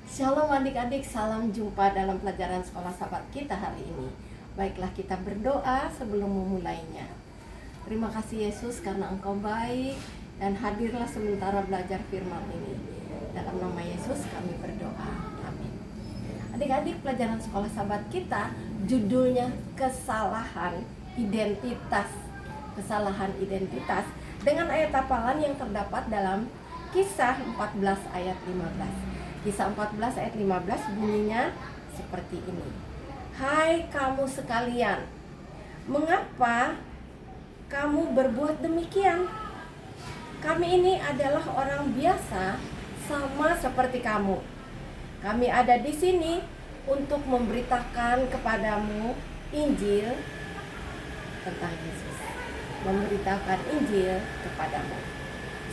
Shalom adik-adik, salam jumpa dalam pelajaran sekolah sahabat kita hari ini. Baiklah kita berdoa sebelum memulainya. Terima kasih Yesus karena Engkau baik dan hadirlah sementara belajar firman ini. Dalam nama Yesus kami berdoa, amin. Adik-adik, pelajaran sekolah sahabat kita judulnya kesalahan identitas. Kesalahan identitas dengan ayat hafalan yang terdapat dalam Kisah 14 ayat 15. Kisah 14 ayat 15 bunyinya seperti ini. Hai kamu sekalian, mengapa kamu berbuat demikian? Kami ini adalah orang biasa sama seperti kamu. Kami ada di sini untuk memberitakan kepadamu Injil tentang Yesus. Memberitakan Injil kepadamu,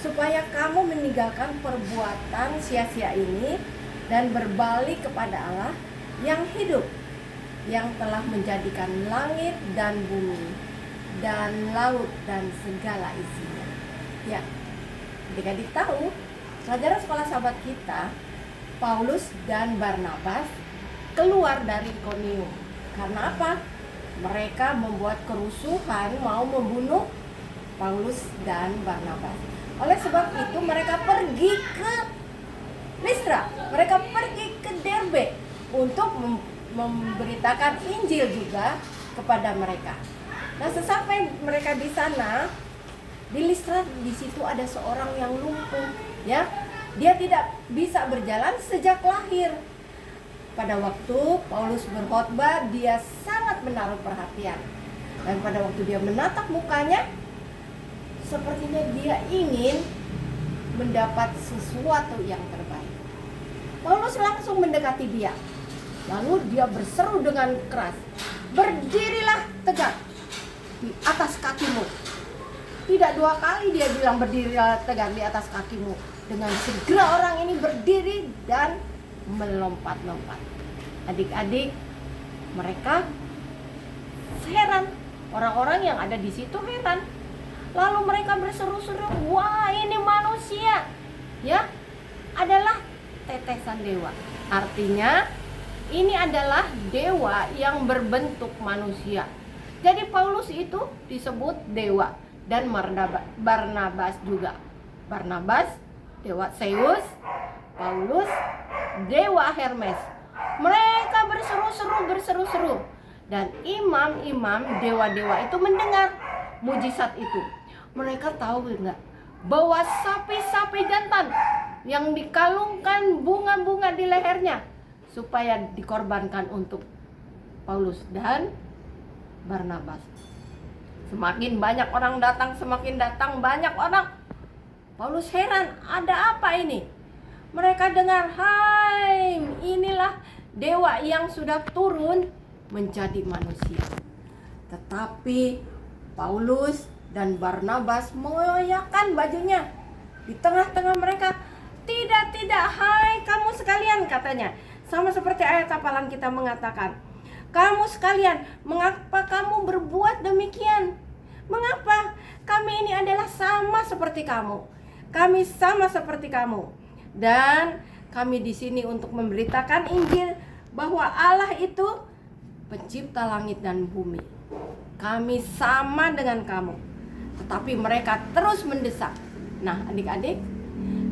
supaya kamu meninggalkan perbuatan sia-sia ini dan berbalik kepada Allah yang hidup, yang telah menjadikan langit dan bumi dan laut dan segala isinya. Ya, adik-adik tahu, pelajaran sekolah sahabat kita, Paulus dan Barnabas keluar dari Ikonium. Karena apa? Mereka membuat kerusuhan, mau membunuh Paulus dan Barnabas. Oleh sebab itu mereka pergi ke Listra, mereka pergi ke Derbe untuk memberitakan Injil juga kepada mereka. Nah, sesampai mereka di sana, di Listra, di situ ada seorang yang lumpuh, ya. Dia tidak bisa berjalan sejak lahir. Pada waktu Paulus berkhotbah, dia sangat menaruh perhatian. Dan pada waktu dia menatap mukanya, sepertinya dia ingin mendapat sesuatu yang terbaik. Paulus langsung mendekati dia. Lalu dia berseru dengan keras, berdirilah tegak di atas kakimu. Tidak dua kali dia bilang berdirilah tegak di atas kakimu. Dengan segera orang ini berdiri dan melompat-lompat. Adik-adik, mereka heran. Orang-orang yang ada di situ heran. Lalu mereka berseru-seru, wah ini manusia, ya, adalah tetesan dewa. Artinya ini adalah dewa yang berbentuk manusia. Jadi Paulus itu disebut dewa, dan Barnabas juga. Barnabas dewa Zeus, Paulus dewa Hermes. Mereka berseru-seru, dan imam-imam dewa-dewa itu mendengar mujizat itu. Mereka tahu enggak bahwa sapi-sapi jantan yang dikalungkan bunga-bunga di lehernya supaya dikorbankan untuk Paulus dan Barnabas. Semakin banyak orang datang, semakin datang banyak orang. Paulus heran, ada apa ini? Mereka dengar, hai, inilah dewa yang sudah turun menjadi manusia. Tetapi Paulus dan Barnabas mengoyakkan bajunya di tengah-tengah mereka. Tidak, hai kamu sekalian, katanya. Sama seperti ayat hafalan kita mengatakan. Kamu sekalian, mengapa kamu berbuat demikian? Mengapa? Kami ini adalah sama seperti kamu. Kami sama seperti kamu. Dan kami di sini untuk memberitakan Injil bahwa Allah itu pencipta langit dan bumi. Kami sama dengan kamu. Tetapi mereka terus mendesak. Nah, adik-adik,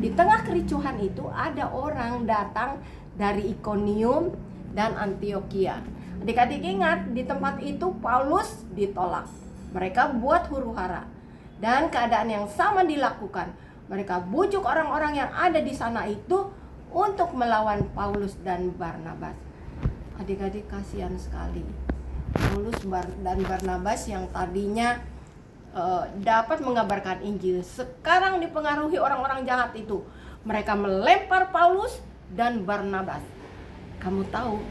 di tengah kericuhan itu ada orang datang dari Ikonium dan Antiokhia. Adik-adik ingat, di tempat itu Paulus ditolak. Mereka buat huru-hara. Dan keadaan yang sama dilakukan. Mereka bujuk orang-orang yang ada di sana itu untuk melawan Paulus dan Barnabas. Adik-adik, kasihan sekali. Paulus dan Barnabas yang tadinya dapat mengabarkan Injil, sekarang dipengaruhi orang-orang jahat itu. Mereka melempar Paulus dan Barnabas. Kamu tahu,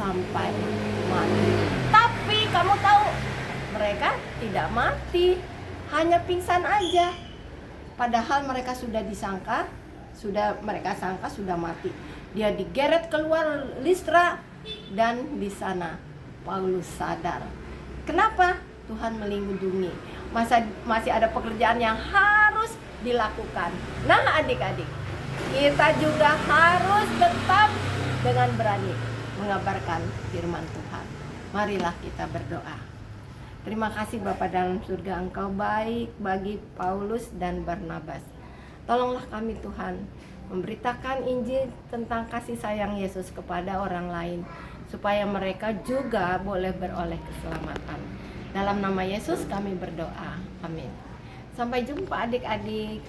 sampai mati. Tapi kamu tahu, mereka tidak mati, hanya pingsan aja. Padahal mereka mereka sangka sudah mati. Dia digeret keluar Listra, dan di sana Paulus sadar. Kenapa? Tuhan melindungi. Masih ada pekerjaan yang harus dilakukan. Nah, adik-adik, kita juga harus tetap dengan berani mengabarkan firman Tuhan. Marilah kita berdoa. Terima kasih Bapa dalam surga, Engkau baik bagi Paulus dan Barnabas. Tolonglah kami Tuhan, memberitakan Injil tentang kasih sayang Yesus kepada orang lain, supaya mereka juga boleh beroleh keselamatan. Dalam nama Yesus kami berdoa. Amin. Sampai jumpa adik-adik.